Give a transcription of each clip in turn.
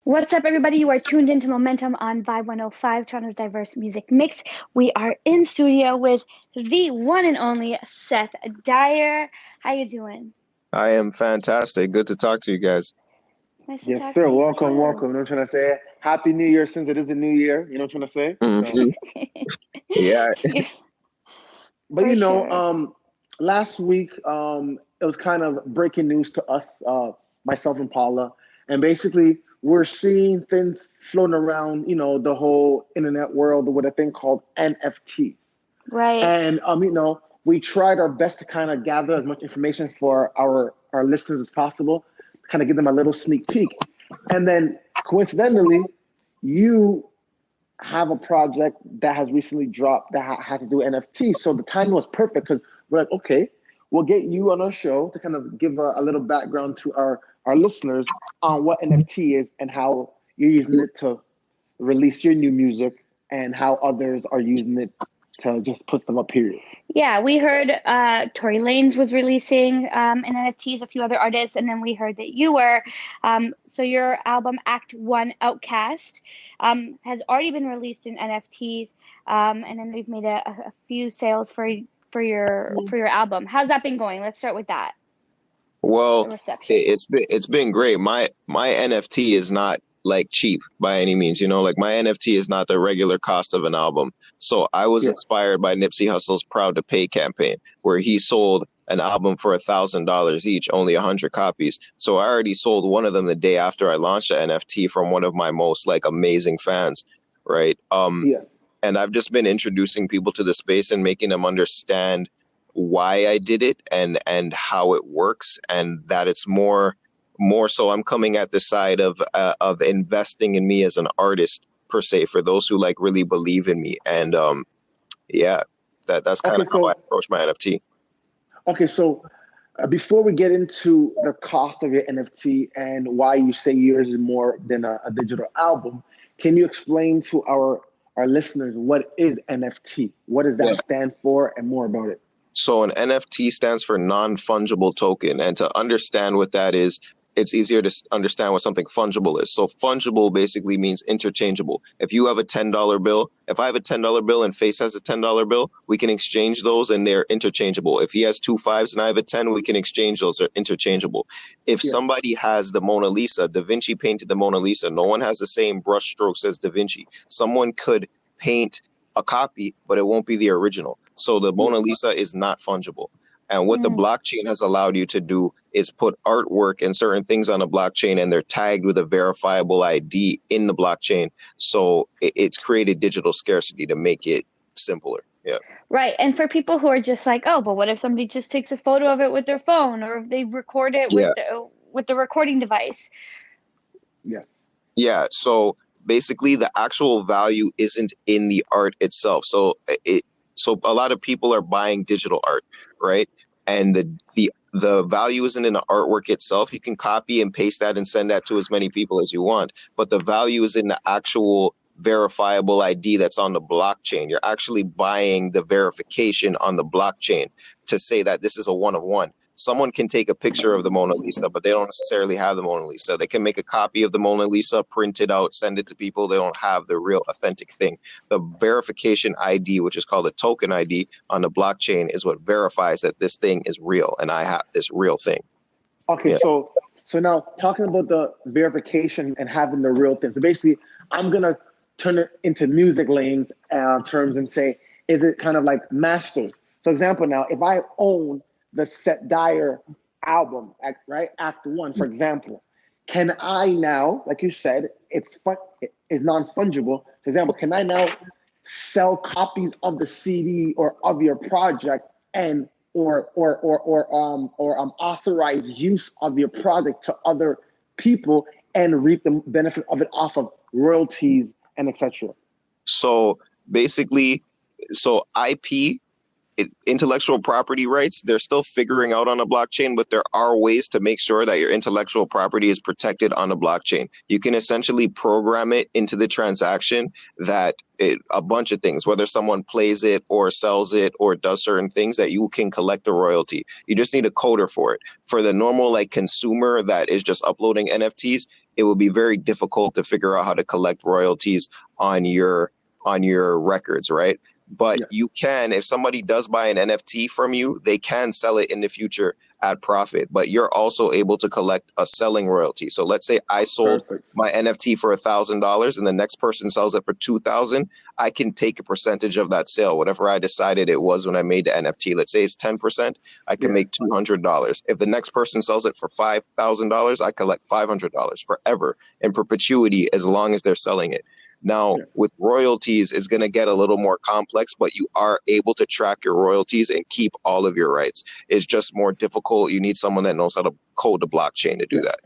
What's up, everybody? You are tuned into Momentum on Vibe 105, Toronto's diverse music mix. We are in studio with the one and only Seth Dyer. How you doing? I am fantastic. Good to talk to you guys. Nice to Yes, talk sir. to you Welcome, too. welcome. You know what I'm trying to say? Happy New Year since it is a new year. You know what I'm trying to say? So, hmm Yeah. Yeah, but for sure. last week, it was kind of breaking news to us, myself and Paula. And basically, we're seeing things floating around, the whole internet world with a thing called NFTs. Right. And we tried our best to kind of gather as much information for our listeners as possible, kind of give them a little sneak peek. And then coincidentally, you have a project that has recently dropped that has to do with NFT. So the timing was perfect because we're like, okay, we'll get you on our show to kind of give a little background to our listeners on what NFT is and how you're using it to release your new music and how others are using it to just put them up, period. Yeah, we heard Tory Lanez was releasing an NFTs, a few other artists, and then we heard that you were. So your album Act One Outcast has already been released in NFTs, and then we've made a few sales for your album. How's that been going? Let's start with that. The Well, reception. it's been great. My NFT is not like cheap by any means. Like my NFT is not the regular cost of an album. So I was Yeah. inspired by Nipsey Hussle's Proud to Pay campaign, where he sold an album for $1,000 each, only 100 copies. So I already sold one of them the day after I launched the NFT from one of my most like amazing fans, right? Yes. And I've just been introducing people to the space and making them understand why I did it and how it works, and that it's more so I'm coming at the side of investing in me as an artist per se, for those who like really believe in me. And yeah, that's kind Okay. of how I So approach my NFT. okay. So before we get into the cost of your NFT and why you say yours is more than a digital album, can you explain to our listeners what is NFT? What does that stand for, and more about it? So an NFT stands for non-fungible token. And to understand what that is, it's easier to understand what something fungible is. So fungible basically means interchangeable. If you have a $10 bill, if I have a $10 bill and Face has a $10 bill, we can exchange those and they're interchangeable. If he has two fives and I have a 10, we can exchange those. They're interchangeable. If Yeah. somebody has the Mona Lisa, Da Vinci painted the Mona Lisa. No one has the same brush strokes as Da Vinci. Someone could paint a copy, but it won't be the original. So the Yeah. Mona Lisa is not fungible. And what the Mm, blockchain has allowed you to do is put artwork and certain things on a blockchain, and they're tagged with a verifiable ID in the blockchain. So it's created digital scarcity to make it simpler. Yeah. right. And for people who are just like, oh, but what if somebody just takes a photo of it with their phone, or if they record it Yeah. with the recording device? Yes. Yeah. So basically, the actual value isn't in the art itself. So a lot of people are buying digital art, right? And the value isn't in the artwork itself. You can copy and paste that and send that to as many people as you want, but the value is in the actual verifiable ID that's on the blockchain. You're actually buying the verification on the blockchain to say that this is a one of one. Someone can take a picture of the Mona Lisa, but they don't necessarily have the Mona Lisa. They can make a copy of the Mona Lisa, print it out, send it to people. They don't have the real authentic thing. The verification ID, which is called a token ID on the blockchain, is what verifies that this thing is real and I have this real thing. Okay. Yeah. So now talking about the verification and having the real thing. So basically, I'm gonna turn it into music lanes terms and say, is it kind of like masters? So example, now if I own the Set Dyer album, right, Act One, for example, can I now, like you said, it is non fungible. For example, can I now sell copies of the CD or of your project and or authorize use of your product to other people and reap the benefit of it off of royalties and etc. So basically, so IP intellectual property rights, they're still figuring out on a blockchain, but there are ways to make sure that your intellectual property is protected on a blockchain. You can essentially program it into the transaction that a bunch of things, whether someone plays it or sells it or does certain things, that you can collect the royalty. You just need a coder for it. For the normal like consumer that is just uploading NFTs, it will be very difficult to figure out how to collect royalties on your records, right? But you can, if somebody does buy an NFT from you, they can sell it in the future at profit. But you're also able to collect a selling royalty. So let's say I sold my NFT for $1,000 and the next person sells it for $2,000. I can take a percentage of that sale, whatever I decided it was when I made the NFT. Let's say it's 10%. I can make $200. If the next person sells it for $5,000, I collect $500 forever in perpetuity as long as they're selling it. Now, with royalties, it's going to get a little more complex, but you are able to track your royalties and keep all of your rights. It's just more difficult. You need someone that knows how to code the blockchain to do that.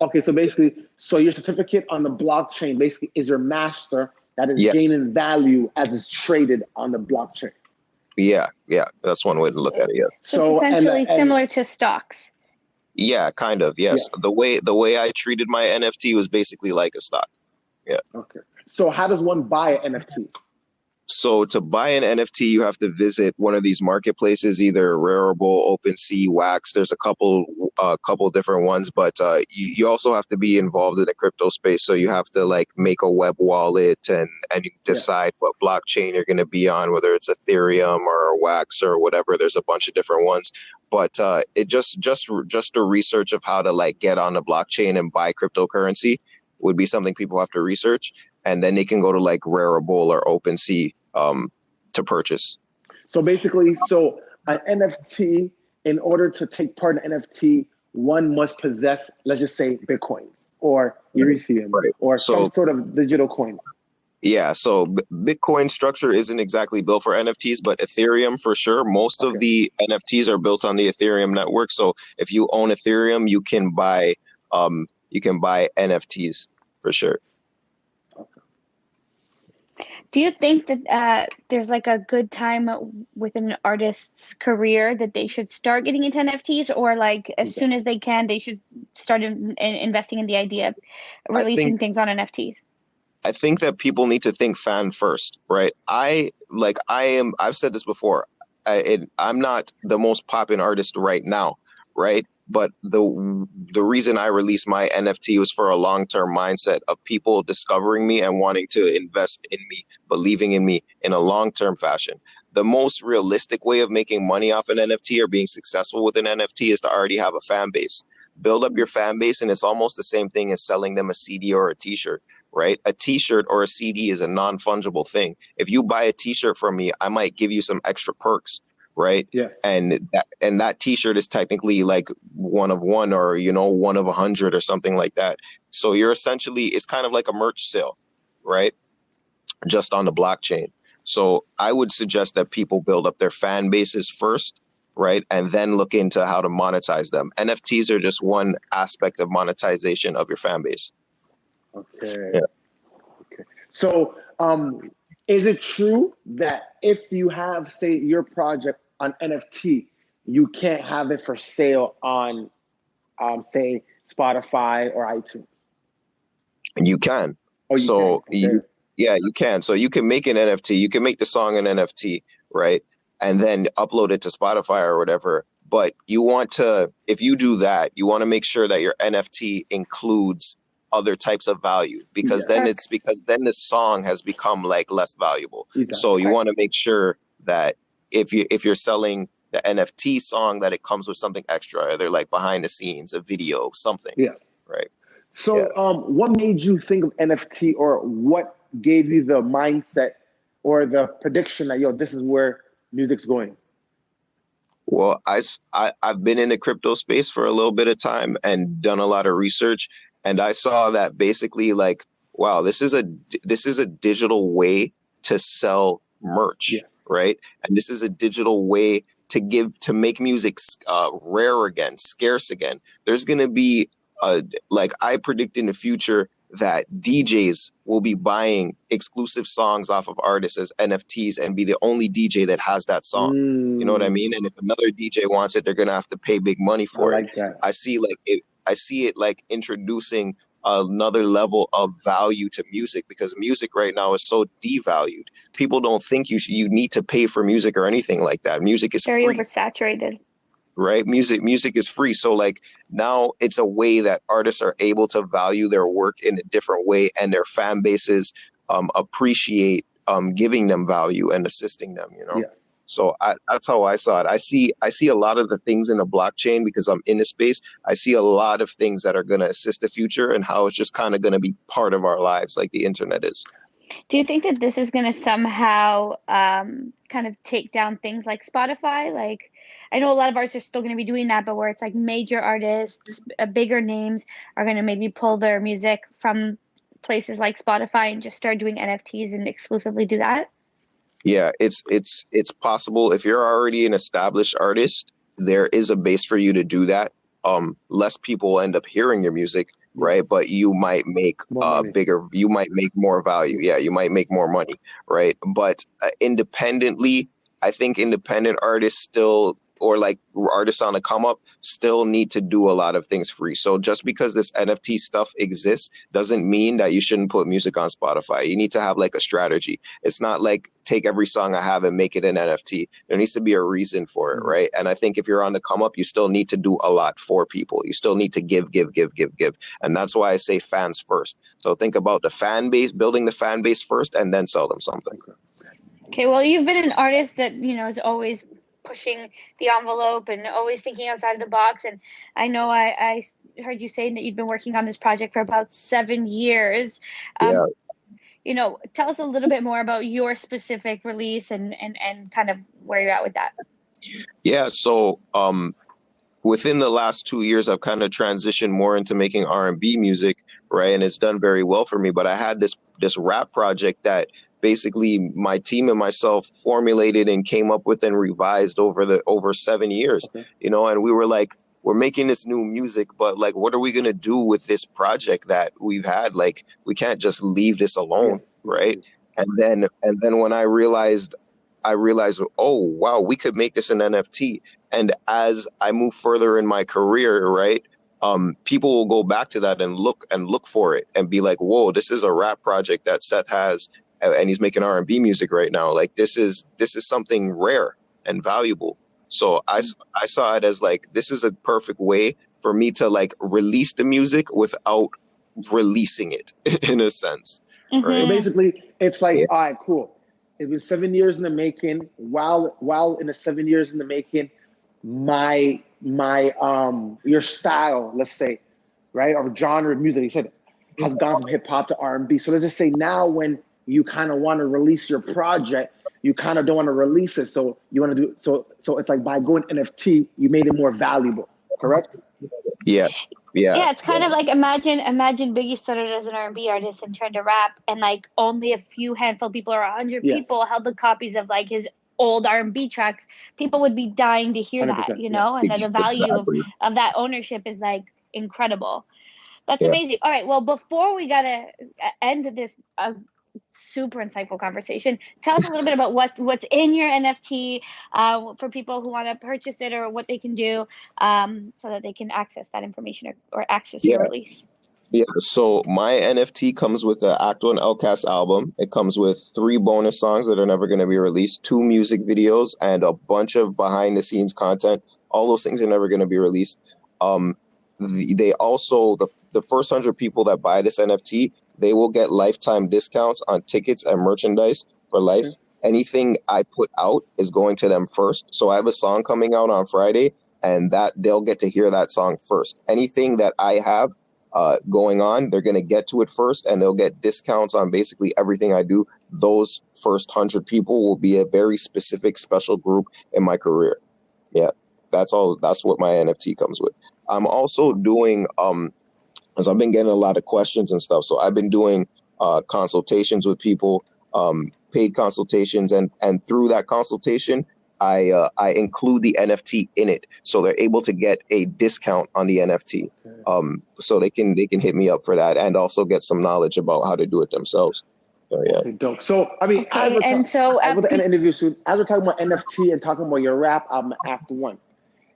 Okay, so basically, your certificate on the blockchain basically is your master that is gaining value as it's traded on the blockchain. Yeah, that's one way to look at it. Yeah. So it's essentially similar to stocks. Yeah, kind of. Yes. Yeah. The way I treated my NFT was basically like a stock. Yeah. Okay. So how does one buy an NFT? So to buy an NFT, you have to visit one of these marketplaces, either Rarible, OpenSea, Wax. There's a couple different ones, but you also have to be involved in the crypto space. So you have to like make a web wallet and you decide what blockchain you're going to be on, whether it's Ethereum or Wax or whatever. There's a bunch of different ones. But it just a research of how to like get on the blockchain and buy cryptocurrency would be something people have to research. And then they can go to like Rarible or OpenSea to purchase. So basically, an NFT, in order to take part in NFT, one must possess, let's just say, Bitcoins or Ethereum or some sort of digital coin. Yeah, so Bitcoin structure isn't exactly built for NFTs, but Ethereum for sure. Most of the NFTs are built on the Ethereum network. So if you own Ethereum, you can buy NFTs for sure. Do you think that there's like a good time within an artist's career that they should start getting into NFTs, or like as soon as they can, they should start investing in the idea of releasing things on NFTs? I think that people need to think fan first, right? I've said this before. I'm not the most poppin' artist right now, right? But the reason I released my NFT was for a long-term mindset of people discovering me and wanting to invest in me, believing in me in a long-term fashion. The most realistic way of making money off an NFT or being successful with an NFT is to already have a fan base. Build up your fan base, and it's almost the same thing as selling them a CD or a t-shirt, right? A t-shirt or a CD is a non-fungible thing. If you buy a t-shirt from me, I might give you some extra perks, right? Yeah. And that t-shirt is technically like one of one, or one of 100 or something like that. So you're essentially, it's kind of like a merch sale, right? Just on the blockchain. So I would suggest that people build up their fan bases first, right? And then look into how to monetize them. NFTs are just one aspect of monetization of your fan base. Okay. Yeah. Okay. So is it true that if you have, say, your project on NFT, you can't have it for sale on, say, Spotify or iTunes? You can. Oh, you can. Okay. You can. So you can make an NFT. You can make the song an NFT, right? And then upload it to Spotify or whatever. But you want to, if you do that, you want to make sure that your NFT includes other types of value, because then the song has become like less valuable. Exactly. So you want to make sure that if you're selling the NFT song, that it comes with something extra, either like behind the scenes, a video, something. Yeah. Right. So what made you think of NFT, or what gave you the mindset or the prediction that, this is where music's going? Well, I've been in the crypto space for a little bit of time and done a lot of research. And I saw that basically like, wow, this is a digital way to sell merch, right? And this is a digital way to make music rare again, scarce again. There's going to be, like I predict in the future, that DJs will be buying exclusive songs off of artists as NFTs and be the only DJ that has that song. You know what I mean? And if another DJ wants it, they're gonna have to pay big money I for it. like that. I see it like introducing another level of value to music, because music right now is so devalued. People don't think you need to pay for music or anything like that. Music is Very free, oversaturated. right? Music is free. So like now it's a way that artists are able to value their work in a different way, and their fan bases appreciate giving them value and assisting them, you know. Yeah. So that's how I saw it. I see a lot of the things in the blockchain, because I'm in the space. I see a lot of things that are going to assist the future, and how it's just kind of going to be part of our lives, like the internet is. Do you think that this is going to somehow kind of take down things like Spotify? Like, I know a lot of artists are still going to be doing that, but where it's like major artists, bigger names are going to maybe pull their music from places like Spotify and just start doing NFTs and exclusively do that? Yeah, it's possible. If you're already an established artist, there is a base for you to do that. Less people end up hearing your music, right? But you might make you might make more value. Yeah, you might make more money, right? But independently, I think independent artists still, or like artists on the come up, still need to do a lot of things free. So just because this NFT stuff exists doesn't mean that you shouldn't put music on Spotify. You need to have like a strategy. It's not like take every song I have and make it an NFT. There needs to be a reason for it, right? And I think if you're on the come up, you still need to do a lot for people. You still need to give. And that's why I say fans first. So think about the fan base, building the fan base first, and then sell them something. Okay, well, you've been an artist that, is always pushing the envelope and always thinking outside of the box. And I know I heard you saying that you've been working on this project for about 7 years. Yeah. Tell us a little bit more about your specific release and kind of where you're at with that. Yeah. So within the last 2 years, I've kind of transitioned more into making R&B music, right? And it's done very well for me. But I had this rap project that basically my team and myself formulated and came up with and revised over 7 years, and we were like, we're making this new music, but like, what are we going to do with this project that we've had? Like, we can't just leave this alone. Right. And then when I realized, oh, wow, we could make this an NFT. And as I move further in my career, right, people will go back to that and look for it and be like, whoa, this is a rap project that Seth has, and he's making R&B music right now. Like, this is something rare and valuable. So I saw it as like, this is a perfect way for me to like release the music without releasing it in a sense. Right. So basically, it's like, all right, cool. It was 7 years in the making. While in the 7 years in the making, my your style, let's say, right, or genre of music, you said, has gone from hip hop to R&B. So let's just say now, when you kind of want to release your project, you kind of don't want to release it. So you want to do so it's like, by going NFT, you made it more valuable, correct? Yeah. Yeah, it's kind of like imagine Biggie started as an R&B artist and turned to rap, and like only a few handful of people or 100 people held the copies of like his old R&B tracks. People would be dying to hear that, and then the value of that ownership is like incredible. That's amazing. All right, well, before we gotta end this super insightful conversation, tell us a little bit about what's in your NFT for people who want to purchase it, or what they can do so that they can access that information or access your release. Yeah, so my NFT comes with the Act One OUTCAST album. It comes with 3 bonus songs that are never going to be released, 2 music videos, and a bunch of behind the scenes content. All those things are never going to be released. They also, the first 100 people that buy this NFT, they will get lifetime discounts on tickets and merchandise for life. Anything I put out is going to them first. So I have a song coming out on Friday, and that they'll get to hear that song first. Anything that I have going on, they're going to get to it first, and they'll get discounts on basically everything I do. Those first 100 people will be a very specific, special group in my career. Yeah, that's all. That's what my NFT comes with. I'm also doing, because I've been getting a lot of questions and stuff. So I've been doing consultations with people, paid consultations. And through that consultation, I include the NFT in it, so they're able to get a discount on the NFT. So they can hit me up for that, and also get some knowledge about how to do it themselves. So yeah. Okay, dope. So I mean, as Okay, we're and so we're to end the interview soon. As we're talking about NFT and talking about your rap album, Act One,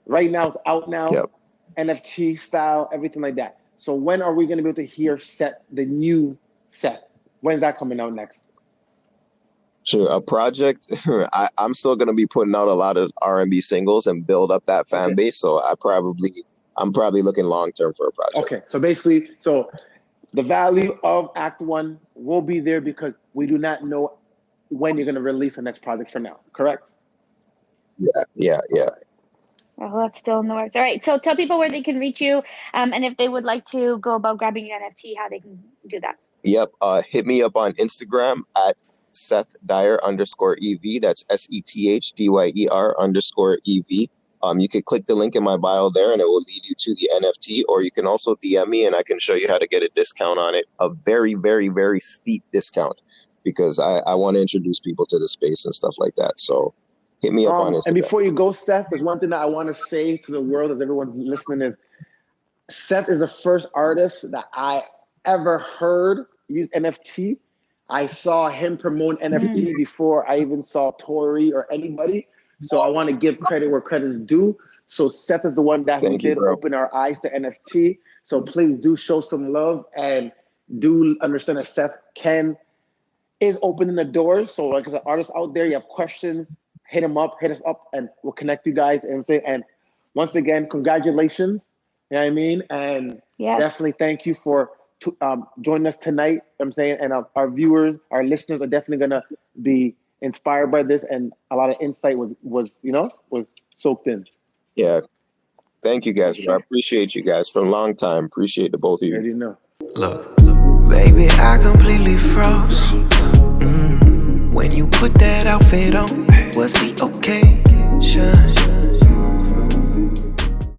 right now it's out now, Yep. NFT style, everything like that. So when are we going to be able to hear the new Seth? When's that coming out next? Sure. A project. I'm still gonna be putting out a lot of R&B singles and build up that fan base. So I'm probably looking long term for a project. Okay, so basically, the value of Act One will be there because we do not know when you're going to release the next project for now. Correct? Yeah. well, that's still in the works. All right, so tell people where they can reach you, and if they would like to go about grabbing your NFT, how they can do that. Yep. Hit me up on Instagram at Seth Dyer _EV. That's SETHDYER _EV. You can click the link in my bio there and it will lead you to the NFT, or you can also DM me and I can show you how to get a discount on it. A very, very, very steep discount, because I want to introduce people to the space and stuff like that. So hit me up on Instagram. And before you go, Seth, there's one thing that I want to say to the world as everyone's listening is Seth is the first artist that I ever heard use NFT. I saw him promote NFT before I even saw Tori or anybody. So I want to give credit where credit is due. So Seth is the one that did open our eyes to NFT. So please do show some love and do understand that Seth is opening the doors. So like as an artist out there, you have questions, hit us up, and we'll connect you guys. And once again, congratulations. You know what I mean? And definitely thank you for joining us tonight. And our viewers, our listeners are definitely going to be inspired by this, and a lot of insight was soaked in. Yeah. Thank you guys. I appreciate you guys for a long time. Appreciate the both of you. I already know. Look, baby, I completely froze. When you put that outfit on, what's the occasion?